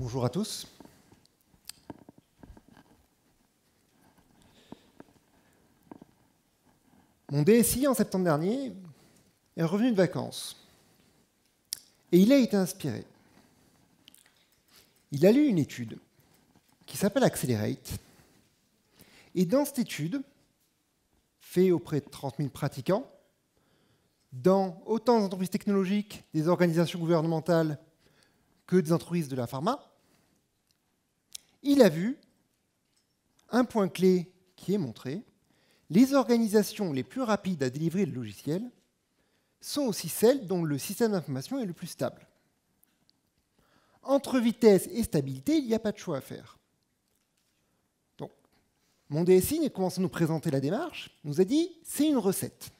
Bonjour à tous. Mon DSI, en septembre dernier, est revenu de vacances. Et il a été inspiré. Il a lu une étude qui s'appelle Accelerate. Et dans cette étude, faite auprès de 30 000 pratiquants, dans autant d'entreprises technologiques, des organisations gouvernementales que des entreprises de la pharma, il a vu un point clé qui est montré. Les organisations les plus rapides à délivrer le logiciel sont aussi celles dont le système d'information est le plus stable. Entre vitesse et stabilité, il n'y a pas de choix à faire. Donc, mon DSI, commençant à nous présenter la démarche, nous a dit c'est une recette.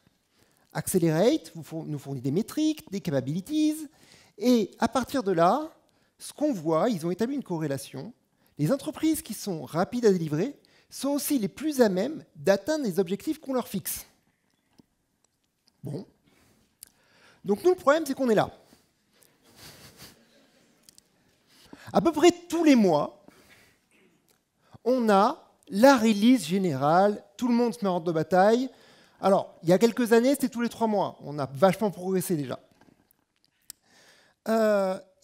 Accelerate nous fournit des métriques, des capabilities, et à partir de là, ce qu'on voit, ils ont établi une corrélation. Les entreprises qui sont rapides à délivrer sont aussi les plus à même d'atteindre les objectifs qu'on leur fixe. Bon. Donc nous, le problème, c'est qu'on est là. À peu près tous les mois, on a la release générale, tout le monde se met en ordre de bataille. Alors, il y a quelques années, c'était tous les 3 mois. On a vachement progressé déjà.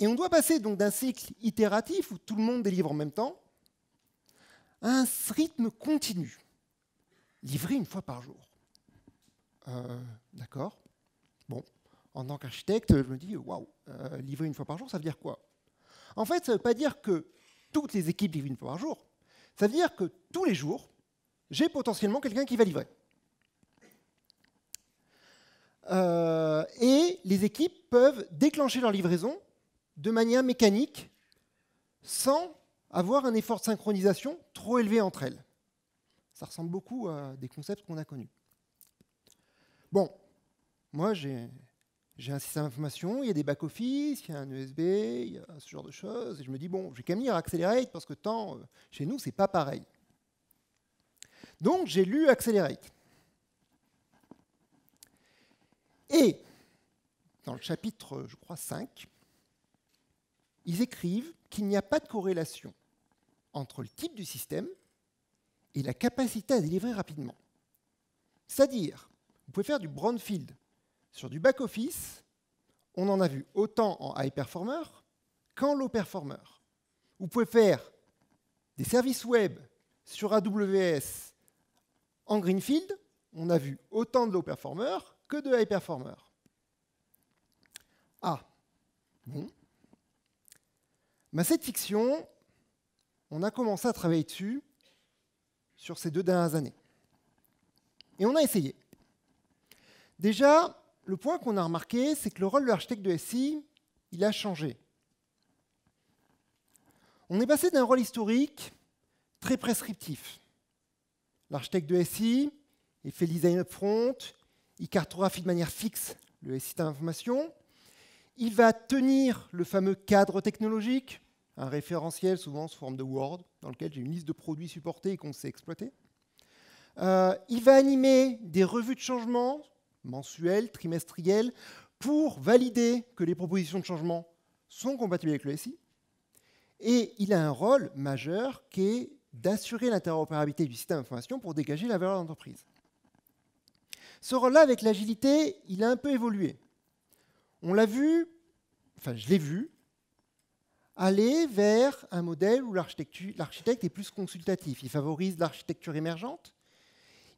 Et on doit passer donc d'un cycle itératif où tout le monde délivre en même temps à un rythme continu, livré une fois par jour. D'accord. Bon, en tant qu'architecte, je me dis, waouh, livrer une fois par jour, ça veut dire quoi? En fait, ça ne veut pas dire que toutes les équipes livrent une fois par jour. Ça veut dire que tous les jours, j'ai potentiellement quelqu'un qui va livrer. Et les équipes peuvent déclencher leur livraison de manière mécanique, sans avoir un effort de synchronisation trop élevé entre elles. Ça ressemble beaucoup à des concepts qu'on a connus. Bon, moi j'ai un système d'information, il y a des back-office, il y a un USB, il y a ce genre de choses, et je me dis, bon, je vais quand même lire Accelerate, parce que chez nous, c'est pas pareil. Donc j'ai lu Accelerate. Et dans le chapitre, je crois, 5, ils écrivent qu'il n'y a pas de corrélation entre le type du système et la capacité à délivrer rapidement. C'est-à-dire, vous pouvez faire du brownfield sur du back-office, on en a vu autant en high performer qu'en low performer. Vous pouvez faire des services web sur AWS en greenfield, on a vu autant de low performer que de high performer. Ah, bon. Mais cette fiction, on a commencé à travailler dessus sur ces 2 dernières années. Et on a essayé. Déjà, le point qu'on a remarqué, c'est que le rôle de l'architecte de SI, il a changé. On est passé d'un rôle historique très prescriptif. L'architecte de SI, il fait le design up-front, il cartographie de manière fixe le SI d'information, il va tenir le fameux cadre technologique, un référentiel souvent sous forme de Word, dans lequel j'ai une liste de produits supportés et qu'on sait exploiter. Il va animer des revues de changement mensuelles, trimestrielles, pour valider que les propositions de changement sont compatibles avec le SI. Et il a un rôle majeur qui est d'assurer l'interopérabilité du système d'information pour dégager la valeur d'entreprise. Ce rôle-là, avec l'agilité, il a un peu évolué. On l'a vu, enfin je l'ai vu, aller vers un modèle où l'architecte est plus consultatif. Il favorise l'architecture émergente.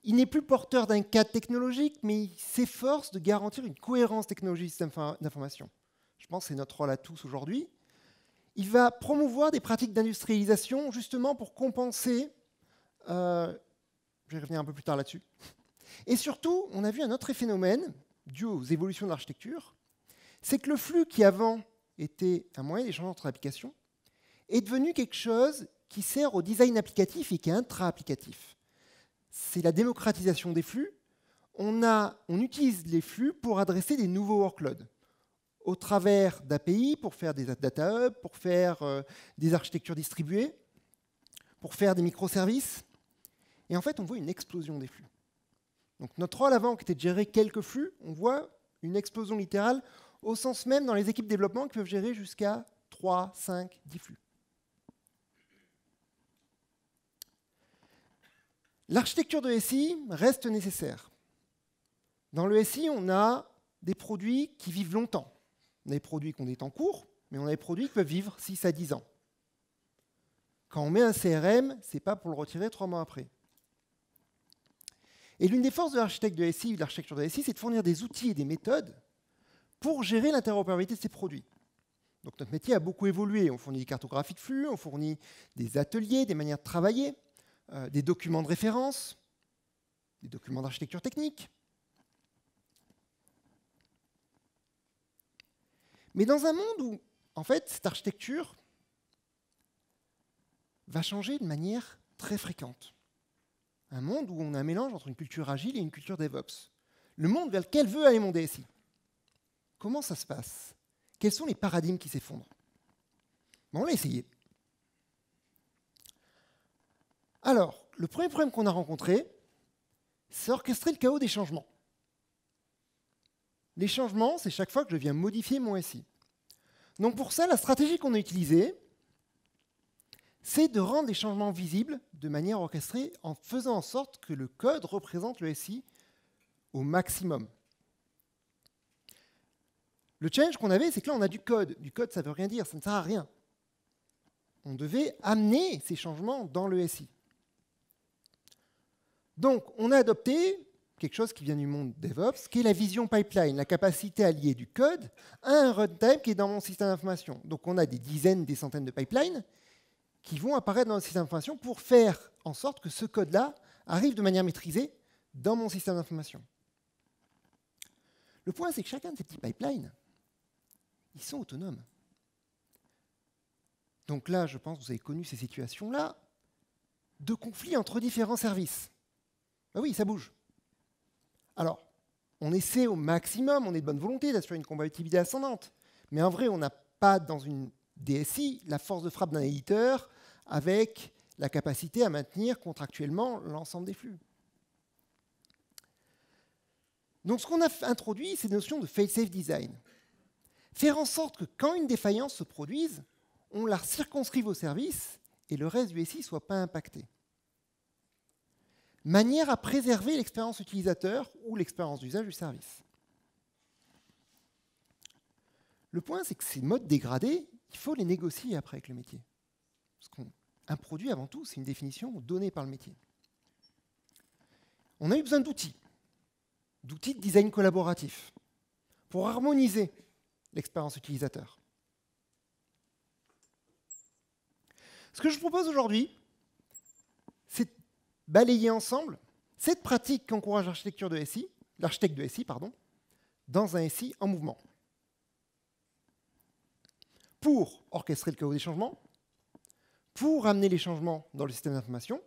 Il n'est plus porteur d'un cadre technologique, mais il s'efforce de garantir une cohérence technologique du système d'information. Je pense que c'est notre rôle à tous aujourd'hui. Il va promouvoir des pratiques d'industrialisation justement pour compenser. Je vais revenir un peu plus tard là-dessus. Et surtout, on a vu un autre phénomène dû aux évolutions de l'architecture, c'est que le flux qui avant était un moyen d'échange entre applications est devenu quelque chose qui sert au design applicatif et qui est intra-applicatif. C'est la démocratisation des flux. On utilise les flux pour adresser des nouveaux workloads au travers d'API, pour faire des data hubs, pour faire des architectures distribuées, pour faire des microservices. Et en fait, on voit une explosion des flux. Donc notre rôle avant, qui était de gérer quelques flux, on voit une explosion littérale au sens même dans les équipes développement qui peuvent gérer jusqu'à 3, 5, 10 flux. L'architecture de SI reste nécessaire. Dans le SI, on a des produits qui vivent longtemps. On a des produits qui ont des temps courts, mais on a des produits qui peuvent vivre 6 à 10 ans. Quand on met un CRM, ce n'est pas pour le retirer 3 mois après. Et l'une des forces de l'architecte de SI ou de l'architecture de SI, c'est de fournir des outils et des méthodes pour gérer l'interopérabilité de ces produits. Donc notre métier a beaucoup évolué. On fournit des cartographies de flux, on fournit des ateliers, des manières de travailler, des documents de référence, des documents d'architecture technique. Mais dans un monde où, en fait, cette architecture va changer de manière très fréquente. Un monde où on a un mélange entre une culture agile et une culture DevOps. Le monde vers lequel veut aller mon DSI. Comment ça se passe? Quels sont les paradigmes qui s'effondrent? On l'a essayé. Alors, le premier problème qu'on a rencontré, c'est orchestrer le chaos des changements. Les changements, c'est chaque fois que je viens modifier mon SI. Donc pour ça, la stratégie qu'on a utilisée, c'est de rendre les changements visibles de manière orchestrée en faisant en sorte que le code représente le SI au maximum. Le challenge qu'on avait, c'est que là, on a du code. Du code, ça ne veut rien dire, ça ne sert à rien. On devait amener ces changements dans le SI. Donc, on a adopté quelque chose qui vient du monde DevOps, qui est la vision pipeline, la capacité à lier du code à un runtime qui est dans mon système d'information. Donc, on a des dizaines, des centaines de pipelines qui vont apparaître dans le système d'information pour faire en sorte que ce code-là arrive de manière maîtrisée dans mon système d'information. Le point, c'est que chacun de ces petits pipelines, ils sont autonomes. Donc là, je pense que vous avez connu ces situations-là de conflits entre différents services. Ben oui, ça bouge. Alors, on essaie au maximum, on est de bonne volonté d'assurer une compatibilité ascendante. Mais en vrai, on n'a pas dans une DSI la force de frappe d'un éditeur avec la capacité à maintenir contractuellement l'ensemble des flux. Donc ce qu'on a introduit, c'est la notion de fail-safe design. Faire en sorte que quand une défaillance se produise, on la circonscrive au service et le reste du SI ne soit pas impacté. Manière à préserver l'expérience utilisateur ou l'expérience d'usage du service. Le point, c'est que ces modes dégradés, il faut les négocier après avec le métier. Parce qu'un produit, avant tout, c'est une définition donnée par le métier. On a eu besoin d'outils de design collaboratif pour harmoniser l'expérience utilisateur. Ce que je vous propose aujourd'hui, c'est de balayer ensemble cette pratique qu'encourage l'architecte de SI, dans un SI en mouvement. Pour orchestrer le chaos des changements, pour amener les changements dans le système d'information,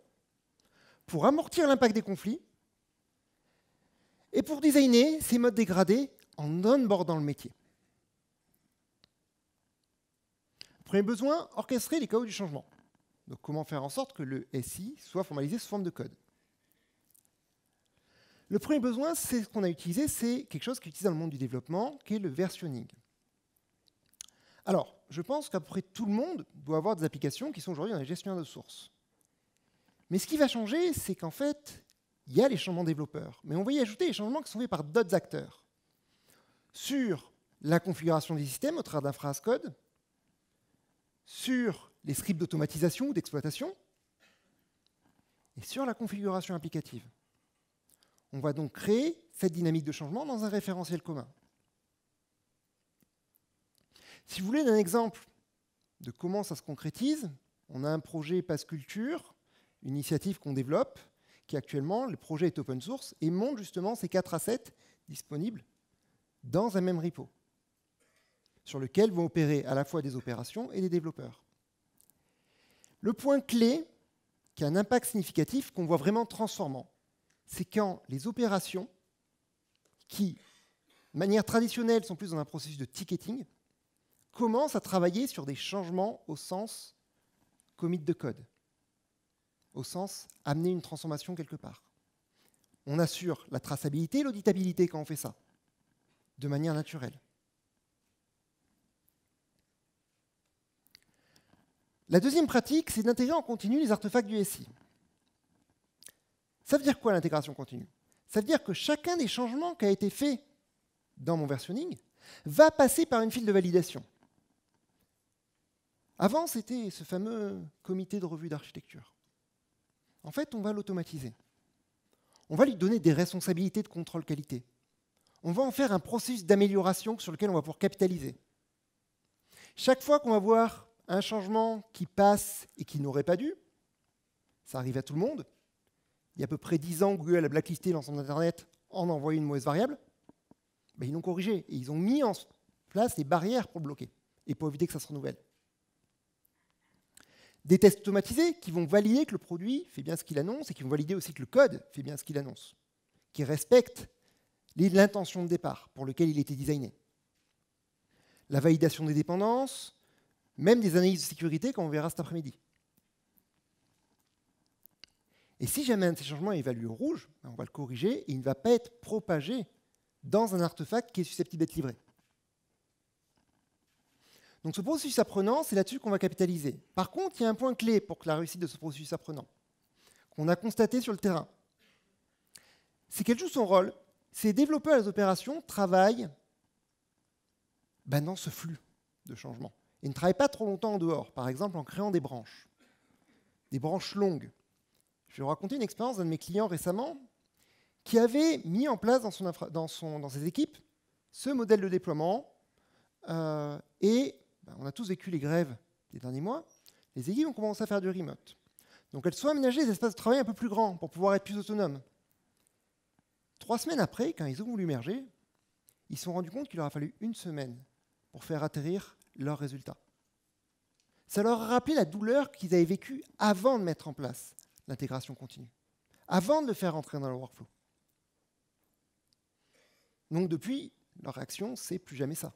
pour amortir l'impact des conflits, et pour designer ces modes dégradés en onboardant le métier. Premier besoin, orchestrer les chaos du changement. Donc comment faire en sorte que le SI soit formalisé sous forme de code. Le premier besoin, c'est ce qu'on a utilisé, c'est quelque chose qui est utilisé dans le monde du développement, qui est le versionning. Alors, je pense qu'à peu près tout le monde doit avoir des applications qui sont aujourd'hui dans les gestionnaires de sources. Mais ce qui va changer, c'est qu'en fait, il y a les changements développeurs, mais on va y ajouter les changements qui sont faits par d'autres acteurs. Sur la configuration des systèmes au travers d'un phrase code, sur les scripts d'automatisation ou d'exploitation, et sur la configuration applicative. On va donc créer cette dynamique de changement dans un référentiel commun. Si vous voulez un exemple de comment ça se concrétise, on a un projet Pass Culture, une initiative qu'on développe, qui actuellement, le projet est open source, et montre justement ces 4 assets disponibles dans un même repo, sur lequel vont opérer à la fois des opérations et des développeurs. Le point clé, qui a un impact significatif, qu'on voit vraiment transformant, c'est quand les opérations, qui, de manière traditionnelle, sont plus dans un processus de ticketing, commencent à travailler sur des changements au sens commit de code, au sens amener une transformation quelque part. On assure la traçabilité et l'auditabilité quand on fait ça, de manière naturelle. La deuxième pratique, c'est d'intégrer en continu les artefacts du SI. Ça veut dire quoi l'intégration continue? Ça veut dire que chacun des changements qui a été fait dans mon versionning va passer par une file de validation. Avant, c'était ce fameux comité de revue d'architecture. En fait, on va l'automatiser. On va lui donner des responsabilités de contrôle qualité. On va en faire un processus d'amélioration sur lequel on va pouvoir capitaliser. Chaque fois qu'on va voir un changement qui passe et qui n'aurait pas dû, ça arrive à tout le monde. Il y a à peu près 10 ans, Google a blacklisté l'ensemble d'Internet en envoyant une mauvaise variable. Ben, ils l'ont corrigé et ils ont mis en place les barrières pour le bloquer et pour éviter que ça se renouvelle. Des tests automatisés qui vont valider que le produit fait bien ce qu'il annonce et qui vont valider aussi que le code fait bien ce qu'il annonce, qui respecte l'intention de départ pour lequel il était designé. La validation des dépendances, même des analyses de sécurité, comme on verra cet après-midi. Et si jamais un de ces changements est évalué au rouge, on va le corriger et il ne va pas être propagé dans un artefact qui est susceptible d'être livré. Donc ce processus apprenant, c'est là-dessus qu'on va capitaliser. Par contre, il y a un point clé pour la réussite de ce processus apprenant, qu'on a constaté sur le terrain. C'est qu'elle joue son rôle. Ces développeurs et les opérations travaillent dans ce flux de changement. Ils ne travaillent pas trop longtemps en dehors, par exemple en créant des branches longues. Je vais vous raconter une expérience d'un de mes clients récemment qui avait mis en place dans ses équipes ce modèle de déploiement et on a tous vécu les grèves des derniers mois. Les équipes ont commencé à faire du remote. Donc elles sont aménagées des espaces de travail un peu plus grands pour pouvoir être plus autonomes. 3 semaines après, quand ils ont voulu merger, ils se sont rendus compte qu'il leur a fallu 1 semaine pour faire atterrir leurs résultats. Ça leur a rappelé la douleur qu'ils avaient vécue avant de mettre en place l'intégration continue, avant de le faire entrer dans le workflow. Donc depuis, leur réaction, c'est plus jamais ça.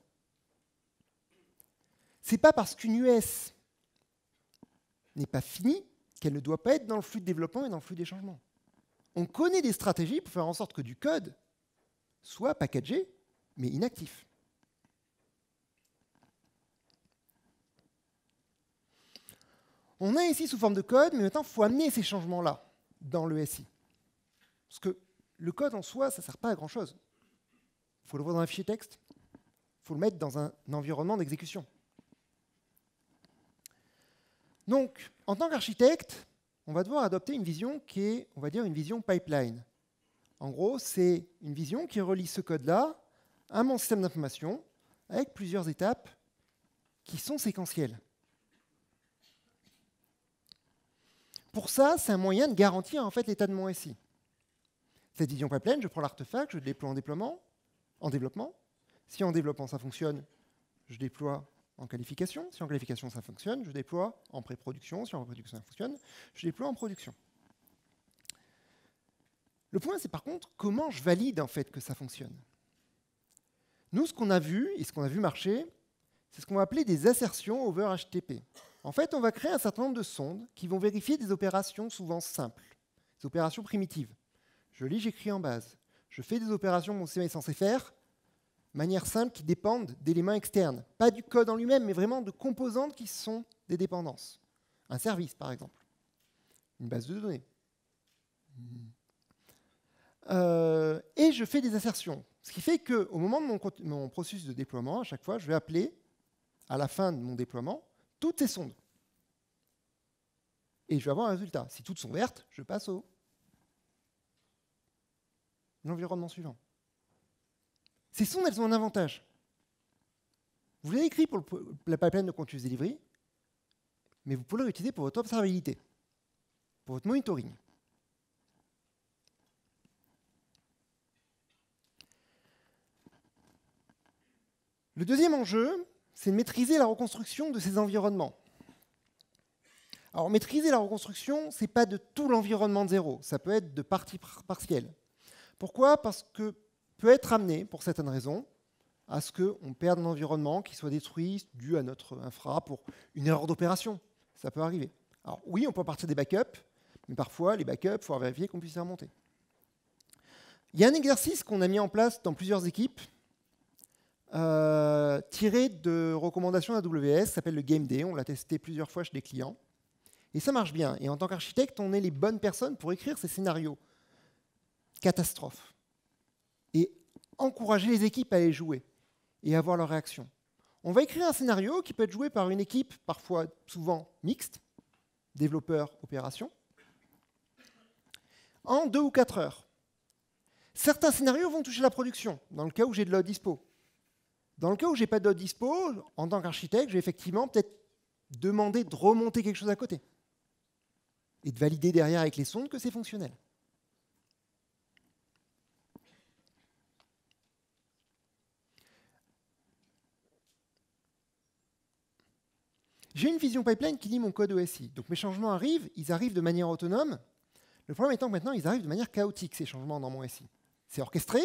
Ce n'est pas parce qu'une US n'est pas finie qu'elle ne doit pas être dans le flux de développement et dans le flux des changements. On connaît des stratégies pour faire en sorte que du code soit packagé, mais inactif. On a ici sous forme de code, mais maintenant, il faut amener ces changements-là dans le SI. Parce que le code en soi, ça ne sert pas à grand-chose. Il faut le voir dans un fichier texte, il faut le mettre dans un environnement d'exécution. Donc, en tant qu'architecte, on va devoir adopter une vision qui est, on va dire, une vision pipeline. En gros, c'est une vision qui relie ce code-là à mon système d'information avec plusieurs étapes qui sont séquentielles. Pour ça, c'est un moyen de garantir en fait l'état de mon SI. Cette vision pipeline, je prends l'artefact, je le déploie en développement. Si en développement ça fonctionne, je déploie en qualification. Si en qualification ça fonctionne, je déploie en pré-production. Si en pré-production ça fonctionne, je déploie en production. Le point, c'est par contre comment je valide en fait que ça fonctionne. Nous, ce qu'on a vu, et ce qu'on a vu marcher, c'est ce qu'on va appeler des assertions over HTTP. En fait, on va créer un certain nombre de sondes qui vont vérifier des opérations souvent simples, des opérations primitives. Je lis, j'écris en base. Je fais des opérations que mon système est censé faire, de manière simple, qui dépendent d'éléments externes. Pas du code en lui-même, mais vraiment de composantes qui sont des dépendances. Un service, par exemple. Une base de données. Et je fais des assertions. Ce qui fait qu'au moment de mon processus de déploiement, à chaque fois, je vais appeler, à la fin de mon déploiement, toutes ces sondes. Et je vais avoir un résultat. Si toutes sont vertes, je passe au l'environnement suivant. Ces sondes, elles ont un avantage. Vous l'avez écrit pour la pipeline de continuous delivery, mais vous pouvez l'utiliser pour votre observabilité, pour votre monitoring. Le deuxième enjeu, c'est de maîtriser la reconstruction de ces environnements. Alors, maîtriser la reconstruction, ce n'est pas de tout l'environnement de zéro, ça peut être de parties partielles. Pourquoi? Parce que peut être amené, pour certaines raisons, à ce qu'on perde un environnement qui soit détruit dû à notre infra pour une erreur d'opération. Ça peut arriver. Alors oui, on peut partir des backups, mais parfois, les backups, il faut vérifier qu'on puisse les remonter. Il y a un exercice qu'on a mis en place dans plusieurs équipes, tiré de recommandations AWS, ça s'appelle le Game Day. On l'a testé plusieurs fois chez des clients. Et ça marche bien. Et en tant qu'architecte, on est les bonnes personnes pour écrire ces scénarios catastrophe. Et encourager les équipes à aller jouer et à voir leur réaction. On va écrire un scénario qui peut être joué par une équipe, parfois, souvent mixte, développeurs, opérations, en 2 ou 4 heures. Certains scénarios vont toucher la production, dans le cas où j'ai de l'autre dispo. Dans le cas où je n'ai pas de l'autre dispo, en tant qu'architecte, je vais effectivement peut-être demander de remonter quelque chose à côté et de valider derrière avec les sondes que c'est fonctionnel. J'ai une vision pipeline qui lit mon code OSI. Donc mes changements arrivent, ils arrivent de manière autonome. Le problème étant que maintenant, ils arrivent de manière chaotique, ces changements dans mon SI. C'est orchestré,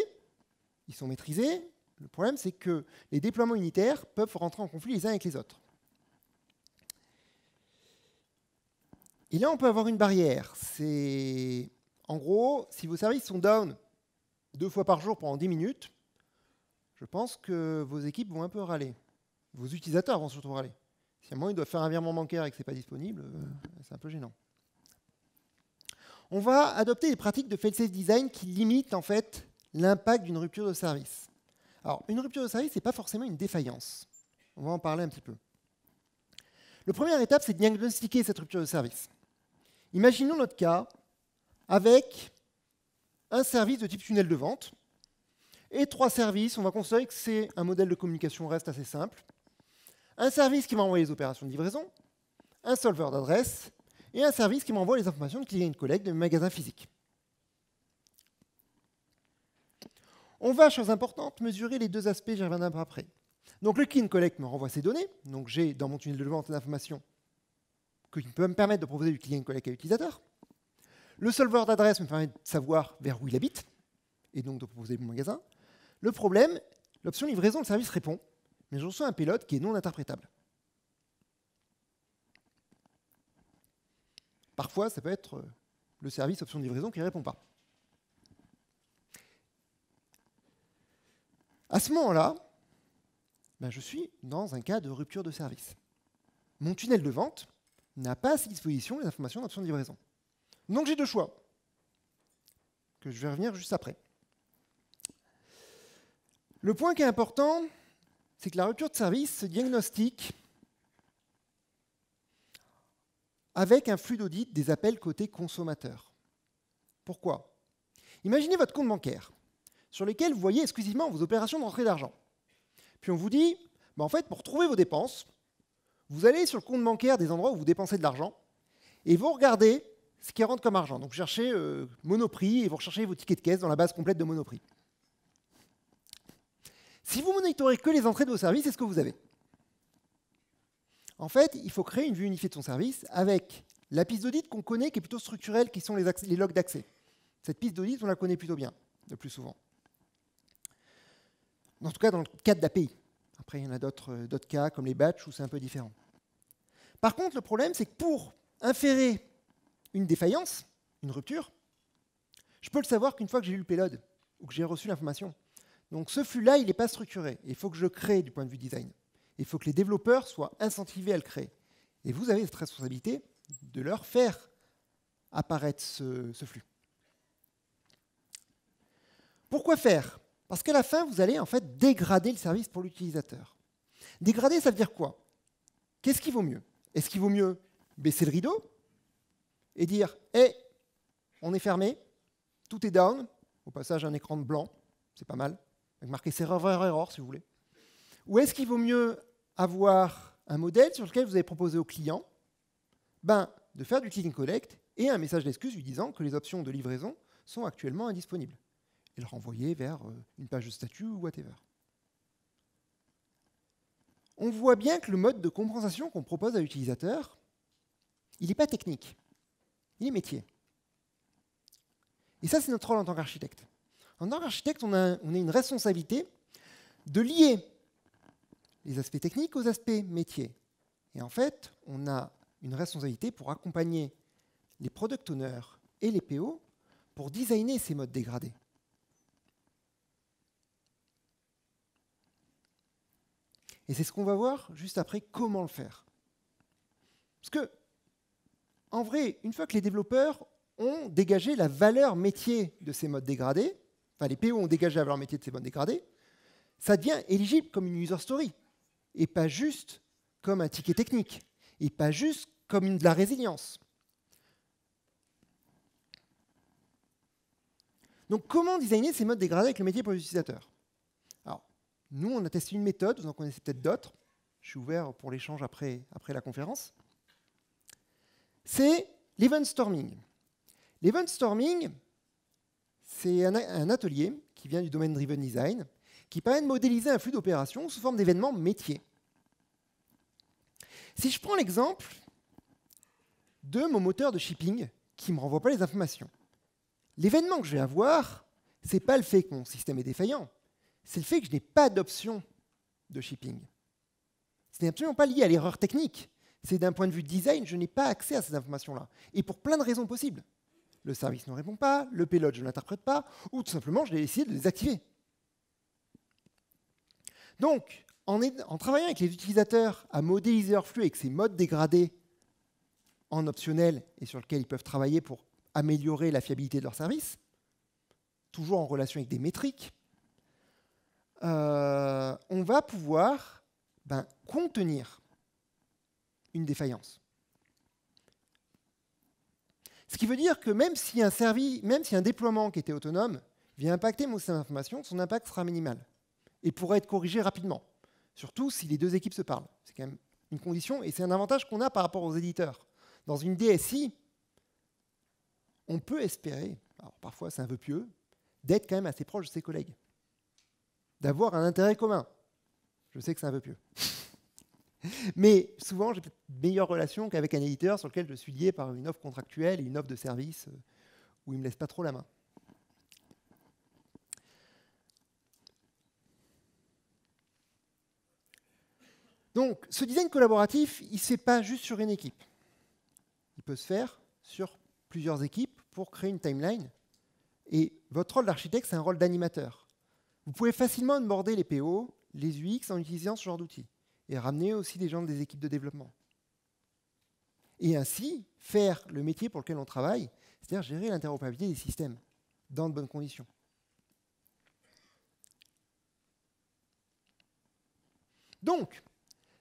ils sont maîtrisés. Le problème, c'est que les déploiements unitaires peuvent rentrer en conflit les uns avec les autres. Et là, on peut avoir une barrière. C'est, en gros, si vos services sont down 2 fois par jour pendant 10 minutes, je pense que vos équipes vont un peu râler. Vos utilisateurs vont surtout râler. Si à un moment, ils doivent faire un virement bancaire et que ce n'est pas disponible, c'est un peu gênant. On va adopter des pratiques de fail-safe design qui limitent en fait l'impact d'une rupture de service. Alors, une rupture de service, ce n'est pas forcément une défaillance. On va en parler un petit peu. La première étape, c'est de diagnostiquer cette rupture de service. Imaginons notre cas avec un service de type tunnel de vente et 3 services. On va considérer que c'est un modèle de communication REST assez simple. Un service qui m'envoie les opérations de livraison, un solver d'adresse et un service qui m'envoie les informations de client collect de mes magasins physiques. On va, chose importante, mesurer les 2 aspects, j'y reviendrai un peu après. Donc le client collect me renvoie ses données, donc j'ai dans mon tunnel de vente l'information qui peut me permettre de proposer du client collect à l'utilisateur. Le solver d'adresse me permet de savoir vers où il habite, et donc de proposer mon magasin. Le problème, l'option livraison, le service répond, mais je reçois un payload qui est non interprétable. Parfois, ça peut être le service option de livraison qui ne répond pas. À ce moment-là, je suis dans un cas de rupture de service. Mon tunnel de vente n'a pas à sa disposition les informations d'option de livraison. Donc j'ai 2 choix, que je vais revenir juste après. Le point qui est important, c'est que la rupture de service se diagnostique avec un flux d'audit des appels côté consommateur. Pourquoi? Imaginez votre compte bancaire, sur lequel vous voyez exclusivement vos opérations d'entrée d'argent. Puis on vous dit, en fait, pour trouver vos dépenses, vous allez sur le compte bancaire des endroits où vous dépensez de l'argent, et vous regardez ce qui rentre comme argent. Donc vous cherchez Monoprix, et vous recherchez vos tickets de caisse dans la base complète de Monoprix. Si vous monitorez que les entrées de vos services, c'est ce que vous avez. En fait, il faut créer une vue unifiée de son service avec la piste d'audit qu'on connaît, qui est plutôt structurelle, qui sont les logs d'accès. Cette piste d'audit, on la connaît plutôt bien, le plus souvent. En tout cas, dans le cadre d'API. Après, il y en a d'autres cas, comme les batchs, où c'est un peu différent. Par contre, le problème, c'est que pour inférer une défaillance, une rupture, je peux le savoir qu'une fois que j'ai lu le payload, ou que j'ai reçu l'information. Donc ce flux-là, il n'est pas structuré. Il faut que je le crée du point de vue design. Il faut que les développeurs soient incentivés à le créer. Et vous avez cette responsabilité de leur faire apparaître ce flux. Pourquoi faire? Parce qu'à la fin, vous allez en fait dégrader le service pour l'utilisateur. Dégrader, ça veut dire quoi? Qu'est-ce qui vaut mieux? Est-ce qu'il vaut mieux baisser le rideau et dire « Hey, on est fermé, tout est down », au passage un écran de blanc, c'est pas mal, avec marqué server error si vous voulez. Ou est-ce qu'il vaut mieux avoir un modèle sur lequel vous avez proposé au client de faire du click and collect et un message d'excuse lui disant que les options de livraison sont actuellement indisponibles et le renvoyer vers une page de statut ou whatever. On voit bien que le mode de compensation qu'on propose à l'utilisateur, il n'est pas technique, il est métier. Et ça, c'est notre rôle en tant qu'architecte. En tant qu'architecte, on a une responsabilité de lier les aspects techniques aux aspects métiers. Et en fait, on a une responsabilité pour accompagner les product owners et les PO pour designer ces modes dégradés. Et c'est ce qu'on va voir juste après, comment le faire. Parce que, en vrai, une fois que les développeurs ont dégagé la valeur métier de ces modes dégradés, enfin les PO ont dégagé la valeur métier de ces modes dégradés, ça devient éligible comme une user story, et pas juste comme un ticket technique, et pas juste comme de la résilience. Donc comment designer ces modes dégradés avec le métier pour les utilisateurs? Alors, nous, on a testé une méthode, vous en connaissez peut-être d'autres, je suis ouvert pour l'échange après la conférence, c'est l'event storming. L'event storming, c'est un atelier qui vient du domaine driven design, qui permet de modéliser un flux d'opérations sous forme d'événements métiers. Si je prends l'exemple de mon moteur de shipping qui ne me renvoie pas les informations, l'événement que je vais avoir, ce n'est pas le fait que mon système est défaillant, c'est le fait que je n'ai pas d'option de shipping. Ce n'est absolument pas lié à l'erreur technique. C'est d'un point de vue design, je n'ai pas accès à ces informations-là. Et pour plein de raisons possibles. Le service ne répond pas, le payload, je ne l'interprète pas, ou tout simplement, je l'ai essayé de désactiver. Donc, en travaillant avec les utilisateurs à modéliser leur flux avec ces modes dégradés en optionnel et sur lesquels ils peuvent travailler pour améliorer la fiabilité de leur service, toujours en relation avec des métriques, on va pouvoir contenir une défaillance. Ce qui veut dire que même si un déploiement qui était autonome vient impacter mon système d'information, son impact sera minimal et pourra être corrigé rapidement, surtout si les deux équipes se parlent. C'est quand même une condition et c'est un avantage qu'on a par rapport aux éditeurs. Dans une DSI, on peut espérer, alors parfois c'est un peu pieux, d'être quand même assez proche de ses collègues, d'avoir un intérêt commun. Je sais que c'est un peu pieux. Mais souvent, j'ai peut-être une meilleure relation qu'avec un éditeur sur lequel je suis lié par une offre contractuelle et une offre de service où il ne me laisse pas trop la main. Donc, ce design collaboratif, il ne se fait pas juste sur une équipe. Il peut se faire sur plusieurs équipes pour créer une timeline. Et votre rôle d'architecte, c'est un rôle d'animateur. Vous pouvez facilement onboarder les PO, les UX en utilisant ce genre d'outils. Et ramener aussi des gens des équipes de développement. Et ainsi, faire le métier pour lequel on travaille, c'est-à-dire gérer l'interopérabilité des systèmes dans de bonnes conditions. Donc,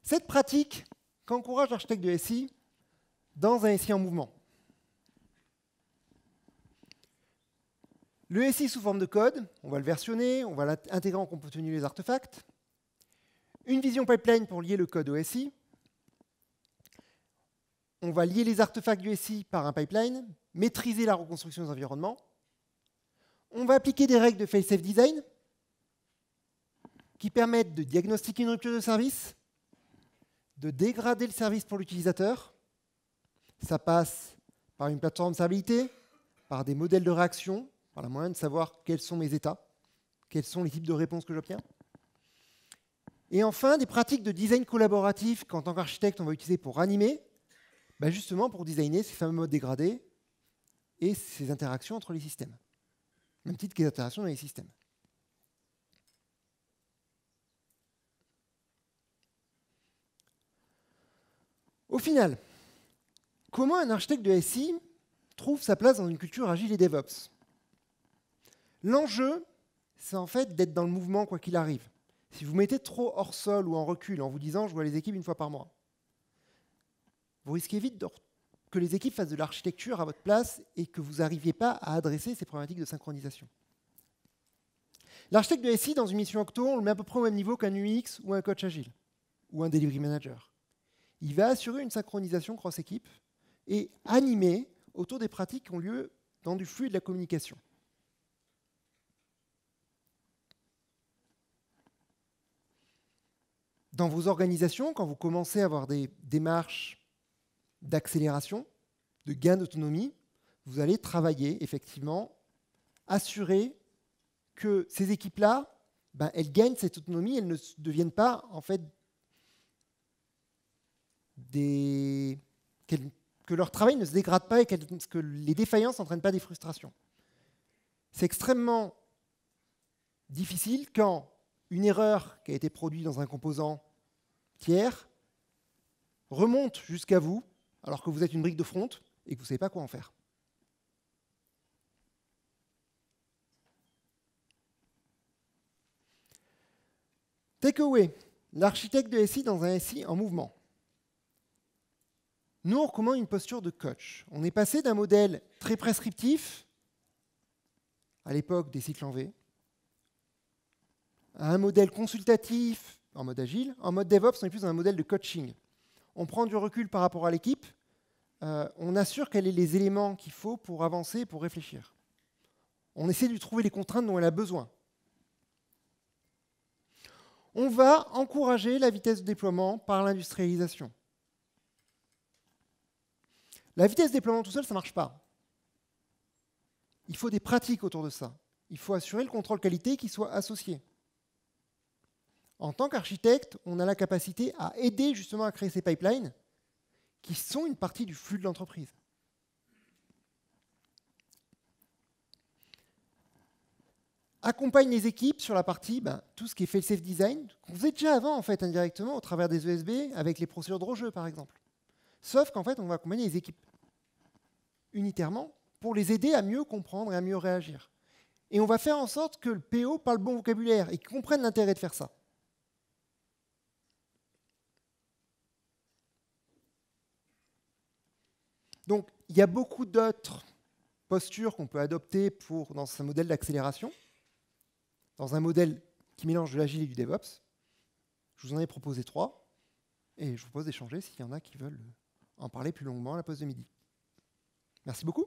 cette pratique qu'encourage l'architecte de SI dans un SI en mouvement. Le SI sous forme de code, on va le versionner, on va l'intégrer en contenu les artefacts. Une vision pipeline pour lier le code au SI. On va lier les artefacts du SI par un pipeline, maîtriser la reconstruction des environnements. On va appliquer des règles de fail-safe design qui permettent de diagnostiquer une rupture de service, de dégrader le service pour l'utilisateur. Ça passe par une plateforme de servabilité, par des modèles de réaction, par la moyen de savoir quels sont mes états, quels sont les types de réponses que j'obtiens. Et enfin, des pratiques de design collaboratif qu'en tant qu'architecte, on va utiliser pour animer, justement pour designer ces fameux modes dégradés et ces interactions entre les systèmes. Même titre que les interactions dans les systèmes. Au final, comment un architecte de SI trouve sa place dans une culture agile et DevOps? L'enjeu, c'est en fait d'être dans le mouvement quoi qu'il arrive. Si vous mettez trop hors sol ou en recul en vous disant « je vois les équipes une fois par mois », vous risquez vite que les équipes fassent de l'architecture à votre place et que vous n'arriviez pas à adresser ces problématiques de synchronisation. L'architecte de SI, dans une mission Octo, on le met à peu près au même niveau qu'un UX ou un coach agile ou un delivery manager. Il va assurer une synchronisation cross-équipe et animer autour des pratiques qui ont lieu dans du flux et de la communication. Dans vos organisations, quand vous commencez à avoir des démarches d'accélération, de gain d'autonomie, vous allez travailler effectivement, assurer que ces équipes-là, elles gagnent cette autonomie, elles ne deviennent pas en fait que leur travail ne se dégrade pas et que les défaillances n'entraînent pas des frustrations. C'est extrêmement difficile quand une erreur qui a été produite dans un composant tiers remonte jusqu'à vous, alors que vous êtes une brique de front et que vous ne savez pas quoi en faire. Takeaway, l'architecte de SI dans un SI en mouvement. Nous, on recommande une posture de coach. On est passé d'un modèle très prescriptif, à l'époque des cycles en V, à un modèle consultatif en mode agile. En mode DevOps, on est plus dans un modèle de coaching. On prend du recul par rapport à l'équipe, on assure qu'elle ait les éléments qu'il faut pour avancer, pour réfléchir. On essaie de lui trouver les contraintes dont elle a besoin. On va encourager la vitesse de déploiement par l'industrialisation. La vitesse de déploiement tout seul, ça ne marche pas. Il faut des pratiques autour de ça. Il faut assurer le contrôle qualité qui soit associé. En tant qu'architecte, on a la capacité à aider justement à créer ces pipelines qui sont une partie du flux de l'entreprise. Accompagne les équipes sur la partie, tout ce qui est fail-safe design, qu'on faisait déjà avant en fait indirectement au travers des ESB avec les procédures de rejeu par exemple. Sauf qu'en fait, on va accompagner les équipes unitairement pour les aider à mieux comprendre et à mieux réagir. Et on va faire en sorte que le PO parle bon vocabulaire et qu'il comprenne l'intérêt de faire ça. Donc, il y a beaucoup d'autres postures qu'on peut adopter dans un modèle d'accélération, dans un modèle qui mélange de l'agile et du DevOps. Je vous en ai proposé 3, et je vous propose d'échanger s'il y en a qui veulent en parler plus longuement à la pause de midi. Merci beaucoup.